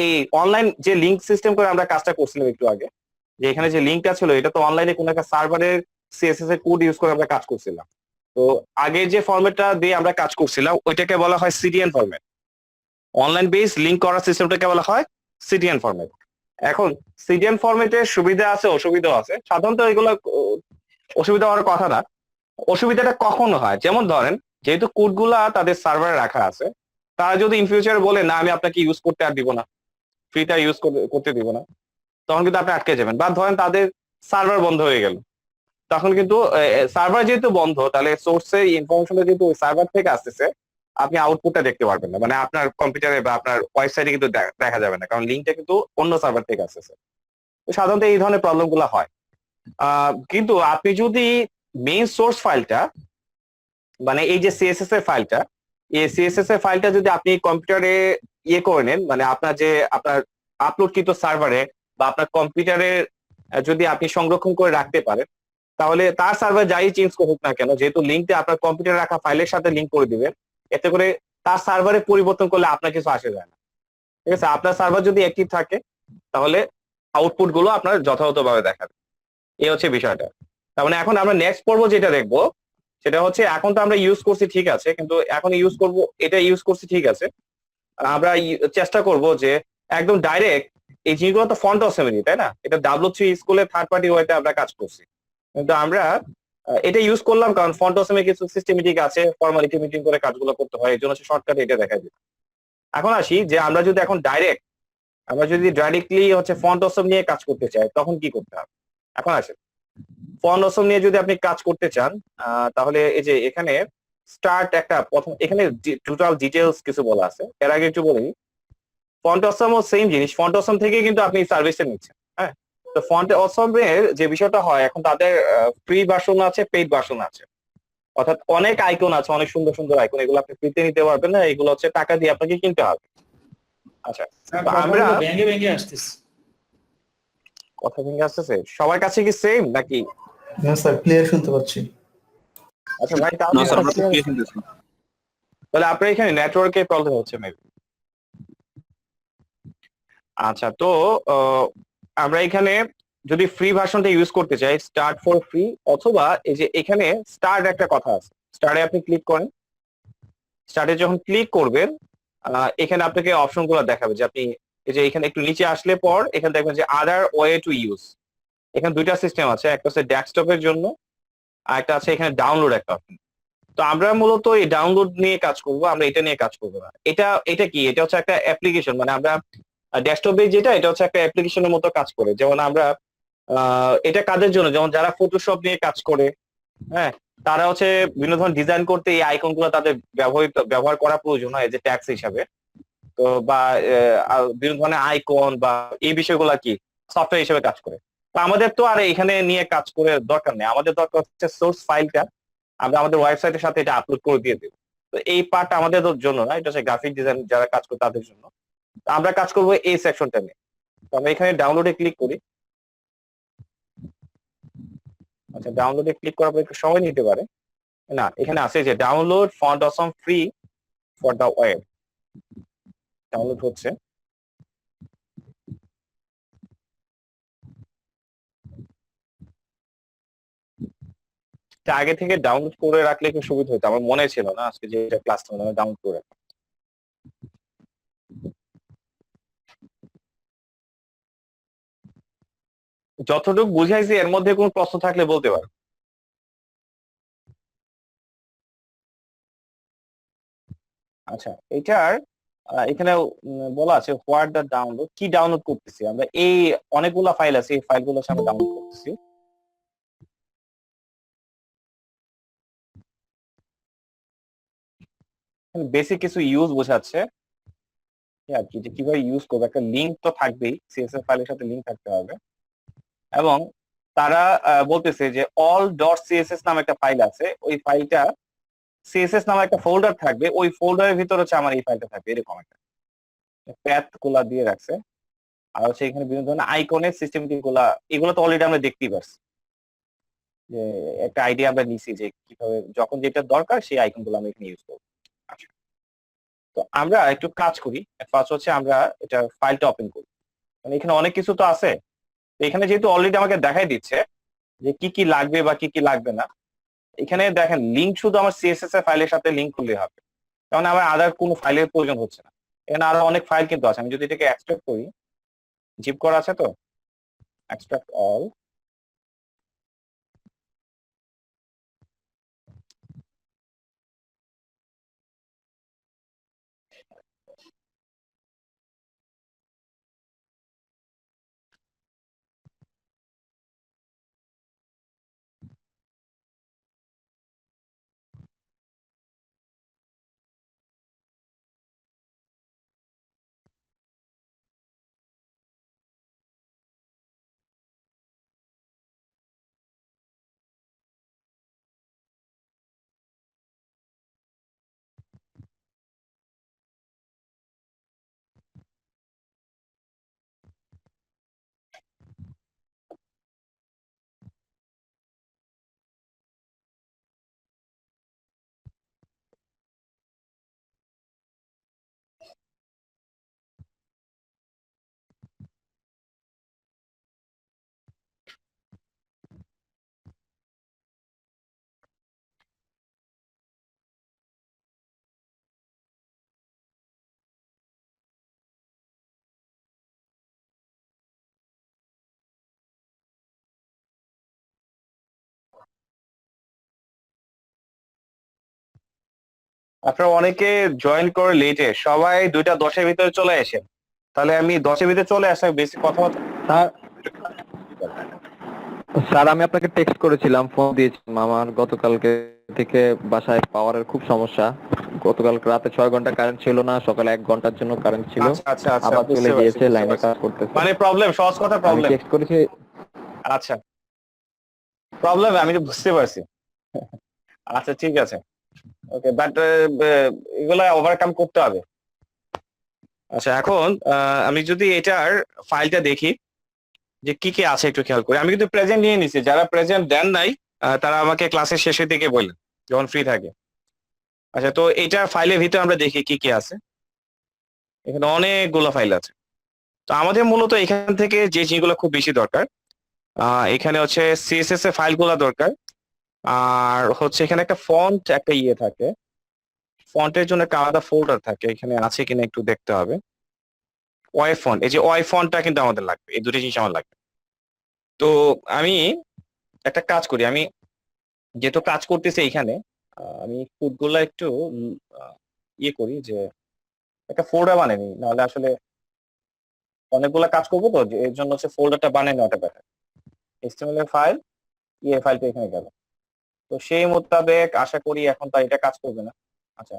Speaker 1: এই অনলাইন যে লিঙ্ক সিস্টেম করে আমরা কাজটা করছিলাম একটু আগে, যে এখানে যে লিঙ্কটা ছিল, এটা তো অনলাইনে কোন একটা সার্ভারের সিএসএস এর কোড ইউজ করে আমরা কাজ করছিলাম। তো আগে যে ফরম্যাটটা দিয়ে আমরা কাজ করছিলাম ওইটাকে বলা হয় CDN format. Online base link করার সিস্টেমটাকে বলা হয় সিডিএন ফরম্যাট। এখন সিডিএন ফরম্যাটের সুবিধা আছে, অসুবিধাও আছে। সাধারণত এগুলো অসুবিধা হওয়ার কথা না। অসুবিধাটা কখন হয়, যেমন ধরেন যেহেতু কোড গুলা তাদের সার্ভারে রাখা আছে, তারা যদি ইন ফিউচার বলে না আমি আপনাকে ইউজ করতে আর দিব না, ফ্রিটা ইউজ করতে দিব না, তখন কিন্তু আপনি আটকে যাবেন। বা ধরেন তাদের সার্ভার বন্ধ হয়ে গেল, তখন কিন্তু সার্ভার যেহেতু বন্ধ, তাহলে সোর্সের ইনফরমেশনটা যেহেতু ওই সার্ভার থেকে আসতেছে, আপনি আউটপুটটা দেখতে পারবেন না, মানে আপনার কম্পিউটারে বা আপনার ওয়েবসাইটে কিন্তু দেখা যাবে না, কারণ লিঙ্কটা কিন্তু অন্য সার্ভার থেকে আসতেছে। তো সাধারণত এই ধরনের প্রবলেম গুলো হয়। কিন্তু আপনি যদি মেইন সোর্স ফাইলটা, মানে এই যে সিএসএস এর ফাইলটা, এই সিএসএস এর ফাইলটা যদি আপনি কম্পিউটারে ইয়ে করে নেন, মানে আপনার আপলোডকৃত সার্ভারে বা আপনার কম্পিউটারে যদি আপনি সংরক্ষণ করে রাখতে পারেন, তাহলে তার সার্ভার যাই চেঞ্জ হোক না কেন, যেহেতু লিঙ্কটা আপনার কম্পিউটারে রাখা ফাইলের সাথে লিঙ্ক করে দিবেন, এতে করে তার সার্ভারে পরিবর্তন করলে আপনার কিছু আসে যায় না। ঠিক আছে? আপনার সার্ভার যদি অ্যাক্টিভ থাকে, তাহলে আউটপুট গুলো আপনার যথাযথভাবে দেখাবে। এই হচ্ছে বিষয়টা। তার মানে এখন আমরা নেক্সট পর্ব যেটা দেখবো, সেটা হচ্ছে এখন তো আমরা ইউজ করছি ঠিক আছে, কিন্তু এখন এটা ইউজ করছি ঠিক আছে, আমরা চেষ্টা করব যে একদম ডাইরেক্ট এই জিনিসগুলো তো ফন্ট অসেম্বলি, তাই না? এটা W3 স্কুলে থার্ড পার্টি ওয়েতে আমরা কাজ করছি, কিন্তু আমরা এটা ইউজ করলাম কারণ ফন্ট অসেম্বলি কিছু সিস্টেমেটিক আছে, ফর্মালিটি মিটিং করে কাজগুলো করতে হয়, এই জন্য শর্টকাটে এটা দেখা যায়। এখন আসি যে আমরা যদি এখন ডাইরেক্টলি হচ্ছে ফন্ট অসম নিয়ে কাজ করতে চাই, তখন কি করতে হবে? এখন আসে ফন্ট অসম নিয়ে যদি আপনি কাজ করতে চান, তাহলে এই যে এখানে স্টার্ট একটা প্রথম, এখানে টোটাল ডিটেলস কিছু বলা আছে। এর আগে একটু বলি, ফন্ট অসম ও সেম জিনিস, ফন্ট অসম থেকে কিন্তু আপনি সার্ভিসটা নিচ্ছেন। হ্যাঁ, তো ফন্ট অসমের যে বিষয়টা হয়, এখন তাদের ফ্রি ভার্সন আছে, পেইড ভার্সন আছে। অর্থাৎ অনেক আইকন আছে, অনেক সুন্দর সুন্দর আইকন, এগুলো আপনি ফ্রিতে নিতে পারবেন না, এগুলো হচ্ছে টাকা দিয়ে আপনাকে কিনতে হবে। আচ্ছা, তো আমরা
Speaker 2: ভেঙে ভেঙে আসতেছে।
Speaker 1: কথা ভেঙে আসতেছে, সবার কাছে কি সেম নাকি?
Speaker 3: না স্যার, ক্লিয়ার শুনতে পাচ্ছি।
Speaker 1: আচ্ছা ভাই,
Speaker 4: না
Speaker 1: তাহলে
Speaker 4: স্যার, আমরা তো ক্লিয়ার শুনতেছি।
Speaker 1: তাহলে আপনার এখানে নেটওয়ার্কের প্রবলেম হচ্ছে মেবি। আচ্ছা, তো আমরা এখানে যদি ফ্রি ভার্সনটা ইউজ করতে চাই, স্টার্ট ফর ফ্রি, অথবা এই যে এখানে স্টার্ট একটা কথা আছে, স্টার্টে আপনি ক্লিক করেন। স্টার্টে যখন ক্লিক করবেন, এখানে আপনাকে অপশন গুলো দেখাবে যে আপনি এই যে এখানে একটু নিচে আসলে পর এখানে দেখবেন যে আদার ওয়ে টু ইউজ। এখানে দুইটা সিস্টেম আছে, একটা হচ্ছে ডেস্কটপের জন্য, আর একটা আছে এখানে ডাউনলোড একটা অপশন। তো আমরা মূলত এই ডাউনলোড নিয়ে কাজ করব, আমরা এটা নিয়ে কাজ করবো না। এটা কি, এটা হচ্ছে একটা অ্যাপ্লিকেশন, মানে আমরা ডেস্কটপে যেটা, এটা হচ্ছে একটা অ্যাপ্লিকেশনের মতো কাজ করে। যেমন আমরা এটা কাদের জন্য, যেমন যারা ফটোশপ নিয়ে কাজ করে, হ্যাঁ, তারা হচ্ছে বিভিন্ন ধরনের ডিজাইন করতে এই আইকন গুলো তাদের ব্যবহার করা প্রয়োজন হয়, যে ট্যাক্স হিসাবে। তো বা বিভিন্ন ধরনের আইকন বা এই বিষয়গুলো কি সফটওয়্যার হিসেবে কাজ করে। তো আমাদের তো আর এখানে নিয়ে কাজ করে দরকার নেই, আমাদের দরকার হচ্ছে সোর্স ফাইলটা, আমরা আমাদের ওয়েবসাইটের সাথে এটা আপলোড করে দিয়ে দেবো। তো এই পার্ট আমাদের জন্য না, এটা হচ্ছে গ্রাফিক ডিজাইন যারা কাজ করে তাদের জন্য। তো আমরা কাজ করবো এই সেকশনটা নিয়ে। তো আমরা এখানে ডাউনলোডে ক্লিক করি। আচ্ছা, ডাউনলোডে ক্লিক করার পর একটু সময় নিতে পারে। না, এখানে আছে যে download font Assam free for the web, download হচ্ছে। আগে থেকে ডাউনলোড করে রাখলে একটু সুবিধা হতো, আমার মনে ছিল না আজকে যে এটা ক্লাস ডাউনলোড করে। যতটুকু বুঝাইছি এর মধ্যে কোনো প্রশ্ন থাকলে বলতে পারো। আচ্ছা, এটার এখানে বলা আছে হোয়াট দা ডাউনলোড, কি ডাউনলোড করতেছি আমরা, এই অনেকগুলা ফাইল আছে, এই ফাইলগুলো আমরা ডাউনলোড করতেছি। বেসিক কিছু ইউজ বোঝাচ্ছে আর কি, যে কিভাবে ইউজ করবে। একটা লিংক তো থাকবেই, সিএসএস ফাইলের সাথে লিংক থাকতে হবে। এবং তারা বলতেছে যে অল ডট সিএসএস নামে একটা ফাইল আছে, ওই ফাইলটা সিএসএস নামে একটা ফোল্ডার থাকবে, ওই ফোল্ডারের ভিতর হচ্ছে আমার এই ফাইলটা থাকবে, এরকম একটা প্যাথ গুলা দিয়ে রাখছে। আর হচ্ছে এখানে বিভিন্ন ধরনের আইকনের সিস্টেম গুলা, এগুলো তো অলরেডি আমরা দেখতেই পারছি, যে একটা আইডিয়া আমরা নিছি যে কিভাবে যখন যেটা দরকার সেই আইকন গুলো আমরা এখানে ইউজ করবো। আচ্ছা, তো আমরা একটু কাজ করি। ফার্স্ট হচ্ছে আমরা এটা ফাইলটা ওপেন করি, মানে এখানে অনেক কিছু তো আছে। তো এখানে যেহেতু অলরেডি আমাকে দেখাই দিচ্ছে যে কি কি লাগবে বা কি কি লাগবে না, এখানে দেখেন লিংক শুধু আমার সিএসএস এর ফাইলের সাথে লিংক করলে হবে, কারণ আমার আদার কোনো ফাইলের প্রয়োজন হচ্ছে না। এখানে আরো অনেক ফাইল কিন্তু আছে, আমি যদি এটাকে এক্সট্রাক্ট করি, জিপ করা আছে তো, এক্সট্রাক্ট অল। আপনারা অনেকে জয়েন করে লেটে, সবাই 2:10 ভিতরে চলে আসেন, তাহলে আমি 10 ভিতরে চলে আসা বেশি কথাবার্তা।
Speaker 4: স্যার স্যার আমি আপনাকে টেক্সট করেছিলাম, ফোন দিয়েছিলাম। আমার গতকালকে থেকে বাসায় পাওয়ারের খুব সমস্যা। গতকাল রাতে 6 ঘন্টা কারেন্ট ছিল না, সকালে 1 ঘন্টার জন্য কারেন্ট ছিল,
Speaker 1: আচ্ছা আচ্ছা আচ্ছা,
Speaker 4: আবার চলে
Speaker 1: বুঝতে পারছি
Speaker 4: গিয়েছে,
Speaker 1: বুঝতে
Speaker 4: লাইনে
Speaker 1: পারছি।
Speaker 4: কাজ করতেছে।
Speaker 1: মানে প্রবলেম, সহজ কথা
Speaker 4: আমি
Speaker 1: প্রবলেম।
Speaker 4: টেক্সট করেছি।
Speaker 1: আচ্ছা, প্রবলেম আমি তো বুঝতে পারছি। আচ্ছা ঠিক আছে, ওকে, বাট এগুলা ওভারকাম করতে হবে। আচ্ছা, এখন আমি যদি এটার ফাইলটা দেখি যে কি কি আছে একটু খেয়াল করি। আমি কিন্তু প্রেজেন্ট নিয়ে নিছি, যারা প্রেজেন্ট দেন নাই তারা আমাকে ক্লাসের শেষের দিকে বললেন যখন ফ্রি থাকে। আচ্ছা, তো এটা ফাইলের ভিতরে আমরা দেখি কি কি আছে। এখানে অনেকগুলো ফাইল আছে। তো আমাদের মূলত এখান থেকে যে জিনিসগুলো খুব বেশি দরকার, এখানে হচ্ছে সিএসএস এর ফাইলগুলো দরকার। আর হচ্ছে এখানে একটা ফন্ট, একটা ইয়ে থাকে, ফন্টের জন্য একটা আলাদা ফোল্ডার থাকে, এখানে আছে কিনা একটু দেখতে হবে। ওয়াই ফন্ট, এই যে ওয়াই ফন্টটা কিন্তু আমাদের লাগবে, এই দুটো জিনিস আমার লাগবে। তো আমি একটা কাজ করি, আমি যেহেতু কাজ করতেছি এইখানে, আমি কোডগুলো একটু ইয়ে করি, যে একটা ফোল্ডার বানিয়ে নিই, নাহলে আসলে অনেকগুলা কাজ করবো তো, যে এর জন্য হচ্ছে ফোল্ডারটা বানিয়ে নেওয়াটা বেটার। এইচটিএমএল এর ফাইল, ইয়ে ফাইলটা এখানে গেল। তো সেই মোতাবেক আশা করি এখন তার এটা কাজ করবে না। আচ্ছা,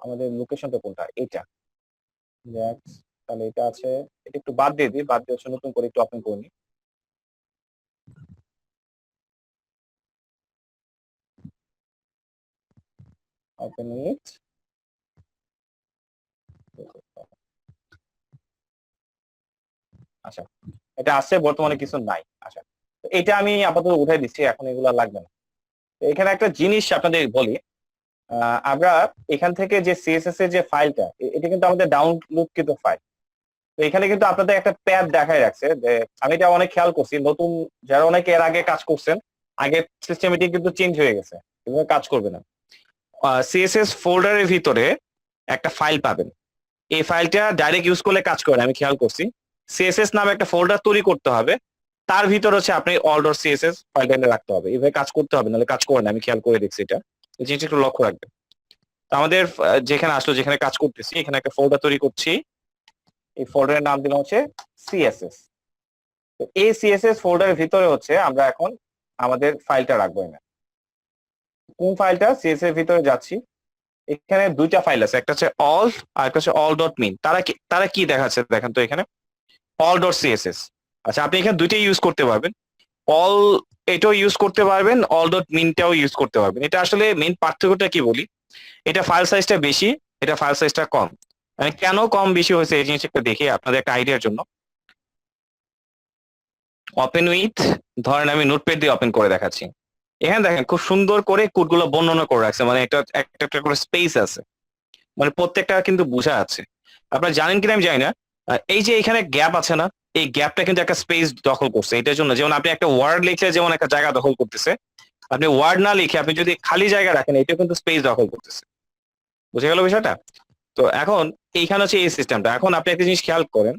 Speaker 1: আমাদের লোকেশনটা কোনটা, এটা দেখ, তাহলে এটা আছে, এটা একটু বাদ দিয়ে দিই, বাদ দিয়ে হচ্ছে নতুন করে একটু ওপেন করে নিই। ওপেন উইথ, আচ্ছা এটা আছে, বর্তমানে কিছু নাই। আচ্ছা, তো এটা আমি আপাতত উঠাই দিচ্ছি, এখন এগুলো লাগবে না। তো এখানে একটা জিনিস আপনাদের বলি, আমরা এখান থেকে যে সিএসএস এর যে ফাইলটা, এটা কিন্তু আমাদের ডাউনলোডকৃত ফাইল। তো এখানে কিন্তু আপনাদের একটা প্যাড দেখাই রাখছে, যে আমি এটা অনেক খেয়াল করছি, নতুন যারা অনেকে এর আগে কাজ করছেন, আগের সিস্টেমটি কিন্তু চেঞ্জ হয়ে গেছে, এভাবে কাজ করবে না। সিএসএস ফোল্ডারের ভিতরে একটা ফাইল পাবেন, এই ফাইলটা ডাইরেক্ট ইউজ করলে কাজ করে না, আমি খেয়াল করছি। সিএসএস নামে একটা ফোল্ডার তৈরি করতে হবে, তার ভিতর হচ্ছে আপনি অল ডট সিএসএস ফাইলটা এনে রাখতে হবে, এভাবে কাজ করতে হবে, নাহলে কাজ করে না, আমি খেয়াল করে দেখছি এটা। এই জিনিসটা একটু লক্ষ্য রাখবেন। তো আমাদের যেখানে আসলো, যেখানে কাজ করতেছি, এখানে একটা ফোল্ডার তৈরি করছি, এই ফোল্ডারের নাম দিলাম হচ্ছে সিএসএস। তো এই সিএসএস ফোল্ডারের ভিতরে হচ্ছে আমরা এখন আমাদের ফাইলটা রাখবো। এখানে কোন ফাইলটা, সিএসএস এর ভিতরে যাচ্ছি, এখানে দুইটা ফাইল আছে, একটা হচ্ছে অল আর একটা হচ্ছে অল ডট মিন। তারা কি দেখাচ্ছে দেখেন তো, এখানে অল ডট সিএসএস। আচ্ছা, আপনি এখানে দুইটাই ইউজ করতে পারবেন, অল এটাও ইউজ করতে পারবেন, অল ডট মিনটাও ইউজ করতে পারবেন। এটা আসলে মেইন পার্থক্যটা কি বলি, এটা ফাইল সাইজটা বেশি, এটা ফাইল সাইজটা কম। মানে কেন কম বেশি হয়েছে এই জিনিসটা দেখি আপনাদের একটা আইডিয়ার জন্য। ওপেন উইথ, ধরেন আমি নোটপ্যাড দিয়ে ওপেন করে দেখাচ্ছি, এখানে দেখেন খুব সুন্দর করে কোডগুলো বর্ণনা করে রাখছে, মানে একটা একটা একটা করে স্পেস আছে, মানে প্রত্যেকটা কিন্তু বোঝা আছে। আপনারা জানেন কিনা আমি জানি না, এই যে এখানে গ্যাপ আছে না, এই গ্যাপটা কিন্তু একটা স্পেস দখল করছে। এটার জন্য যেমন আপনি একটা ওয়ার্ড লিখলে যেমন একটা জায়গা দখল করতেছে, আপনি ওয়ার্ড না লিখে আপনি যদি খালি জায়গা রাখেন, এটা কিন্তু স্পেস দখল করতেছে। বুঝে গেল বিষয়টা? তো এখন এইখানে হচ্ছে এই সিস্টেমটা। এখন আপনি একটা জিনিস খেয়াল করেন,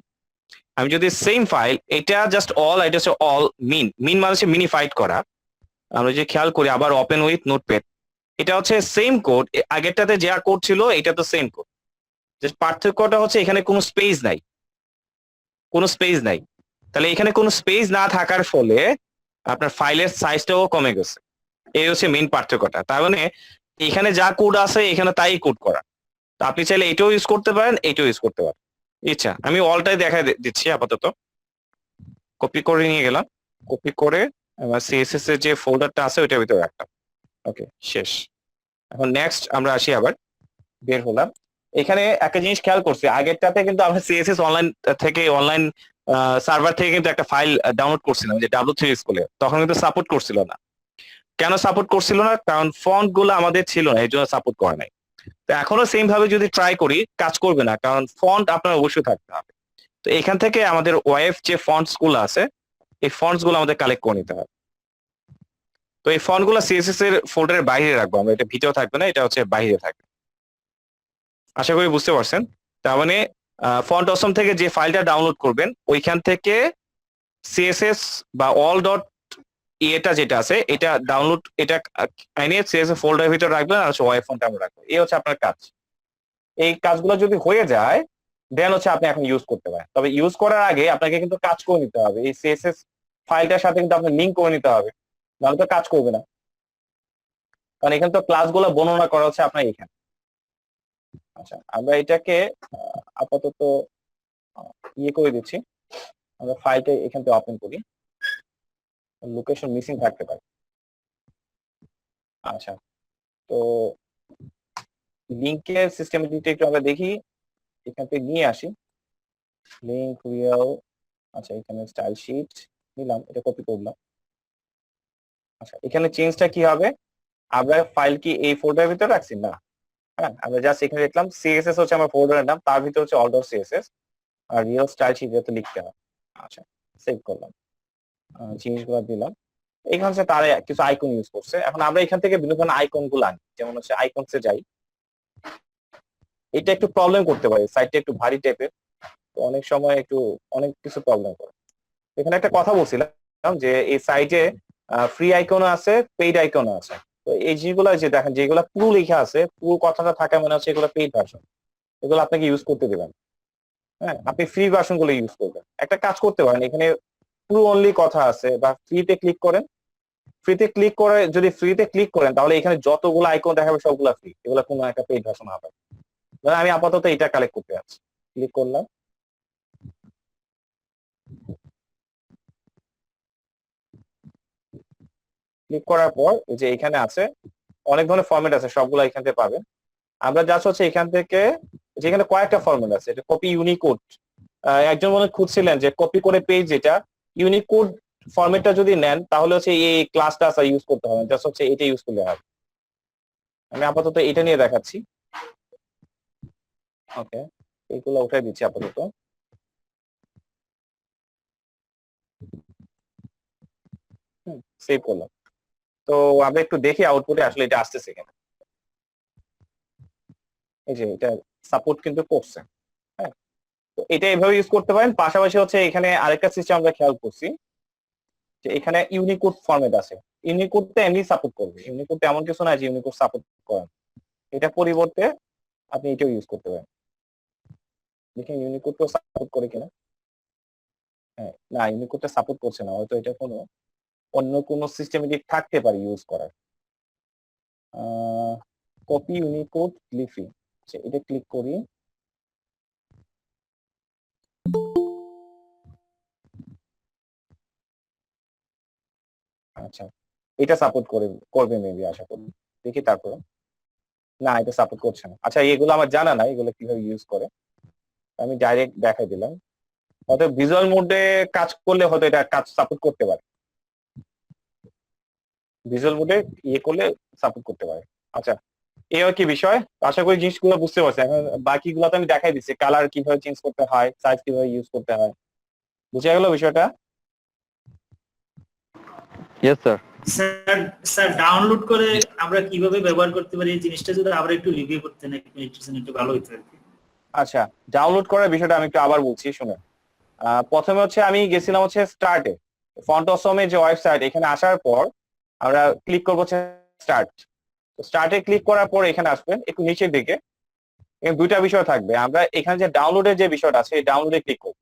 Speaker 1: আমি যদি সেম ফাইল, এটা জাস্ট অল, এটা হচ্ছে অল মিন, মিন মানে হচ্ছে মিনিফাইড করা। আমরা যে খেয়াল করি আবার ওপেন উইথ নোটপ্যাড, এটা হচ্ছে সেম কোড, আগেরটাতে যা কোড ছিল এটা তো সেম কোড, জাস্ট পার্থক্যটা হচ্ছে এখানে কোনো স্পেস নাই, কোনো স্পেস নাই। তাহলে এখানে কোনো স্পেস না থাকার ফলে আপনার ফাইলের সাইজটাও কমে গেছে, এই হচ্ছে মেইন পার্থক্যটা। তার মানে এখানে যা কোড আছে এখানে তাই কোড করা। তো আপনি চাইলে এটাও ইউজ করতে পারেন, এটাও ইউজ করতে পারেন। ইচ্ছা আমি অলটাই দেখা দিচ্ছি আপাতত। কপি করে নিয়ে গেলাম, কপি করে আমার সিএসএস এর যে ফোল্ডারটা আছে ওইটার ভিতরে রাখলাম। ওকে, শেষ। এখন নেক্সট আমরা আসি, আবার বের হলাম। এখানে একটা জিনিস খেয়াল করছি, আগেরটাতে কিন্তু আমরা সিএসএস অনলাইন থেকে, অনলাইন সার্ভার থেকে কিন্তু একটা ফাইল ডাউনলোড করছিলাম, যে W3 বলে, তখন কিন্তু সাপোর্ট করছিল না। কেন সাপোর্ট করছিল না? কারণ ফন্ট গুলো আমাদের ছিল না, এই জন্য সাপোর্ট করে নাই। তো এখনো সেম ভাবে যদি ট্রাই করি, কাজ করবে না, কারণ ফন্ট আপনার অবশ্যই থাকতে হবে। তো এখান থেকে আমাদের ওয়েব যে ফন্টস গুলো আছে, এই ফন্টস গুলো আমাদের কালেক্ট করে নিতে হবে। তো এই ফন্ট গুলো সিএসএস এর ফোল্ডারের বাইরে রাখবো আমরা, এটা ভিতরেও থাকবে না, এটা হচ্ছে বাইরে থাকবে। আশা করি বুঝতে পারছেন। তার মানে ফন্ট অসম থেকে যে ফাইলটা ডাউনলোড করবেন, ওইখান থেকে সিএসএস বা অল ডট এটা যেটা আছে, এটা ডাউনলোড, এটা এনে সিএসএস ফোল্ডারের ভিতরে রাখবেন, আর হচ্ছে ওয়েব ফন্ট আমরা রাখবো। এই হচ্ছে আপনার কাজ। এই কাজগুলো যদি হয়ে যায়, দেন হচ্ছে আপনি এখন ইউজ করতে পারেন। তবে ইউজ করার আগে আপনাকে কিন্তু কাজ করে নিতে হবে, এই সিএসএস ফাইলটার সাথে কিন্তু আপনার লিঙ্ক করে নিতে হবে, নাহলে তো কাজ করবে না। কারণ এখানে তো ক্লাসগুলো বর্ণনা করা হচ্ছে আপনার এখানে। আচ্ছা, আমরা এটাকে আপাতত ইয়ে করে দিচ্ছি, আমরা ফাইলটা এখান থেকে ওপেন করি, লোকেশন মিসিং থাকতে পারে। আচ্ছা, তো লিঙ্কের সিস্টেমেটিকটা একটু আমরা দেখি, এখান থেকে নিয়ে আসি লিঙ্ক রিয়াল। আচ্ছা, এখানে স্টাইল শিট নিলাম, এটা কপি করলাম। আচ্ছা, এখানে চেঞ্জটা কি হবে, আমরা ফাইল কি এই ফোল্ডারের ভিতরে রাখছি না, হ্যাঁ আমরা জাস্ট এখানে লিখলাম সিএসএস হচ্ছে আমার ফোল্ডারের নাম, তার ভিতরে হচ্ছে অল ডট সিএসএস, আর রিয়াল স্টাইল শিট যেটা লিখতে হবে। আচ্ছা, সেভ করলাম, জিনিসগুলো দিলাম। এখানে হচ্ছে তারা কিছু আইকন ইউজ করছে। এখন আমরা এখান থেকে বিভিন্ন ধরনের আইকন গুলো আনি, যেমন হচ্ছে আইকনসে যাই, এটা একটু প্রবলেম করতে পারে, সাইটটা একটু ভারী টাইপের, তো অনেক সময় একটু অনেক কিছু প্রবলেম করে। এখানে একটা কথা বলছিলাম যে এই সাইটে ফ্রি আইকনও আছে, পেইড আইকনও আছে। তো এই জিনিসগুলো যে দেখেন, যেগুলো পুরো লেখা আছে, পুরো কথাটা থাকে মনে হচ্ছে এগুলো পেইড ভার্সন, এগুলো আপনাকে ইউজ করতে দেবেন। হ্যাঁ, আপনি ফ্রি ভার্সন গুলো ইউজ করবেন। একটা কাজ করতে পারেন, এখানে পুরো অনলি কথা আছে, বা ফ্রিতে ক্লিক করেন, ফ্রিতে ক্লিক করে যদি ফ্রিতে ক্লিক করেন, তাহলে এখানে যতগুলো আইকন দেখাবে সবগুলো ফ্রি, এগুলো কোনো একটা পেইড ভার্সন হবে। আমি আপাতত এটা কালেক্ট করতে যাচ্ছি, ক্লিক করলাম। ক্লিক করার পর এই যে এখানে আছে অনেক ধরনের ফরম্যাট আছে, সবগুলো এখান থেকে পাবেন। আমরা জাস্ট হচ্ছে এখান থেকে, যেখানে কয়েকটা ফরম্যাট আছে, এটা কপি ইউনিকোড। একজন মনে হয় খুঁজছিলেন যে কপি করে পেজ, যেটা ইউনিকোড ফরম্যাটটা যদি নেন তাহলে হচ্ছে এই ক্লাসটা ইউজ করতে হবে, জাস্ট হচ্ছে এটা ইউজ করলে হবে। আমি আপাতত এটা নিয়ে দেখাচ্ছি। ওকে, এইগুলো উঠাই দিচ্ছি আপাতত। সেভ করলাম। তো আমরা একটু দেখি আউটপুটে আসলে এটা আসতেছে কিনা। এই যে এটা সাপোর্ট কিন্তু করছে। হ্যাঁ, তো এটা এভাবে ইউজ করতে পারেন। পাশাপাশি হচ্ছে এখানে আরেকটা সিস্টেম আমরা খেয়াল করছি যে এখানে ইউনিকোড ফরম্যাট আছে। ইউনিকোড তো এমনি সাপোর্ট করবে, ইউনিকোড এমন কিছু না যে ইউনিকোড সাপোর্ট করে না। এটা পরিবর্তে আপনি এটাও ইউজ করতে পারেন। দেখেন ইউনিকোড তো সাপোর্ট করে কিনা। হ্যাঁ, না, ইউনিকোডটা সাপোর্ট করছে না, হয়তো এটা কোনো অন্য কোনো সিস্টেমেটিক থাকতে পারে ইউজ করার। কপি ইউনিকোড লিফি, এটা ক্লিক করি। আচ্ছা, এটা সাপোর্ট করবে মেবি, আশা করি। দেখি তারপর। না, এটা সাপোর্ট করছে না। আচ্ছা, এগুলো আমার জানা নাই এগুলো কিভাবে ইউজ করে, আমি ডাইরেক্ট দেখাই দিলাম। হয়তো ভিজুয়াল মোডে কাজ করলে হয়তো এটা কাজ সাপোর্ট করতে পারে, ভিজুয়াল মোডে ইয়ে করলে সাপোর্ট করতে পারে। আচ্ছা, এই আর কি বিষয়। আশা করি জিনিসগুলো বুঝতে পারছি। এখন বাকিগুলো তো আমি দেখাই দিচ্ছি, কালার কিভাবে চেঞ্জ করতে হয়, সাইজ কিভাবে ইউজ করতে হয়। বুঝে গেল বিষয়টা?
Speaker 4: Yes sir.
Speaker 2: Sir sir download করে আমরা কিভাবে ব্যবহার করতে পারি এই জিনিসটা যদি আমরা একটু রিভিউ করতেন একটু ভালো হতো আর কি।
Speaker 1: আচ্ছা, ডাউনলোড করার বিষয়টা আমি একটু আবার বলছি, শুনুন। প্রথমে হচ্ছে আমি গেছিলাম হচ্ছে স্টার্টে, ফন্ট অসমের যে ওয়েবসাইট, এখানে আসার পর আমরা ক্লিক করবো হচ্ছে স্টার্ট। তো স্টার্টে ক্লিক করার পর এখানে আসবেন একটু নিচের দিকে, এখানে দুইটা বিষয় থাকবে। আমরা এখানে যে ডাউনলোডের যে বিষয়টা আছে, এই ডাউনলোডে ক্লিক করবো।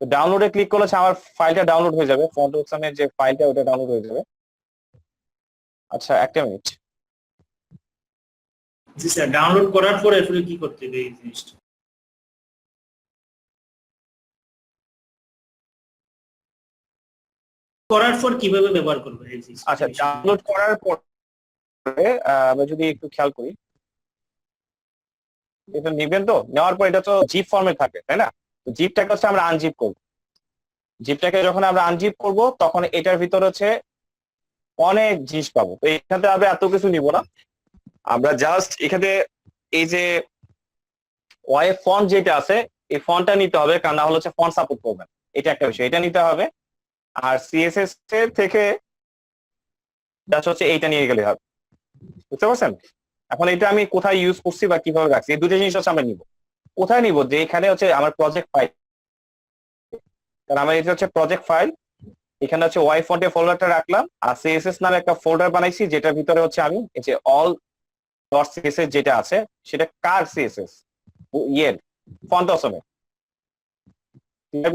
Speaker 1: তো ডাউনলোডে ক্লিক করলে আমার ফাইলটা ডাউনলোড হয়ে যাবে, ফন্ট অসমের যে ফাইলটা ওটা ডাউনলোড হয়ে যাবে। আচ্ছা, একটা মিনিট।
Speaker 2: জি স্যার, ডাউনলোড করার পরে আসলে কি করতে হবে এই জিনিসটা? করার পর কিভাবে ব্যবহার করবে এই জিনিসটা?
Speaker 1: আচ্ছা, ডাউনলোড করার পরে আমরা যদি একটু খেয়াল করি, এটা নিবেন তো, নেওয়ার পর এটা তো জিপ ফর্মে থাকে, তাই না? তো জিপটাকে হচ্ছে আমরা আনজিপ করবো। জিপটাকে যখন আমরা আনজিপ করব তখন এটার ভিতর হচ্ছে অনেক জিনিস পাবো। তো এখান থেকে আমরা এত কিছু নিব না, আমরা জাস্ট এখানে এই যে ওয়েব ফন্ট যেটা আছে, এই ফন্টটা নিতে হবে, কারণ না হলে হচ্ছে ফন্ট সাপোর্ট করবে না। এটা একটা বিষয়, এটা নিতে হবে। আর সিএসএস এর থেকে জাস্ট হচ্ছে এইটা নিয়ে গেলে হবে। বুঝতে পারছেন? এখন এটা আমি কোথায় ইউজ করছি বা কিভাবে রাখছি, এই দুটো জিনিস হচ্ছে আমরা নিব। কোথায় নিব, যে এখানে হচ্ছে আমার প্রজেক্ট ফাইল, কারণ আমার এটা হচ্ছে প্রজেক্ট ফাইল। এখানে হচ্ছে ওয়াই ফন্টে ফোল্ডারটা রাখলাম, আর সিএসএস নামে একটা ফোল্ডার বানাইছি, যেটার ভিতরে হচ্ছে আমি এই যে অল ডট সিএসএস যেটা আছে, সেটা কার সিএসএস, ইয়ের ফন্ট অসমে।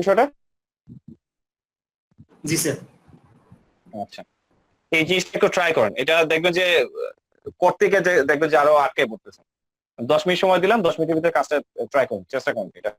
Speaker 1: বিষয়টা
Speaker 2: জি স্যার।
Speaker 1: আচ্ছা, এই জিনিসটা একটু ট্রাই করেন, এটা দেখবেন যে করতে গিয়ে দেখবেন যে আরো আটকে পড়তেছে। 10 মিনিট সময় দিলাম, 10 মিনিটের ভিতরে কাজটা ট্রাই করুন, চেষ্টা করুন এটা।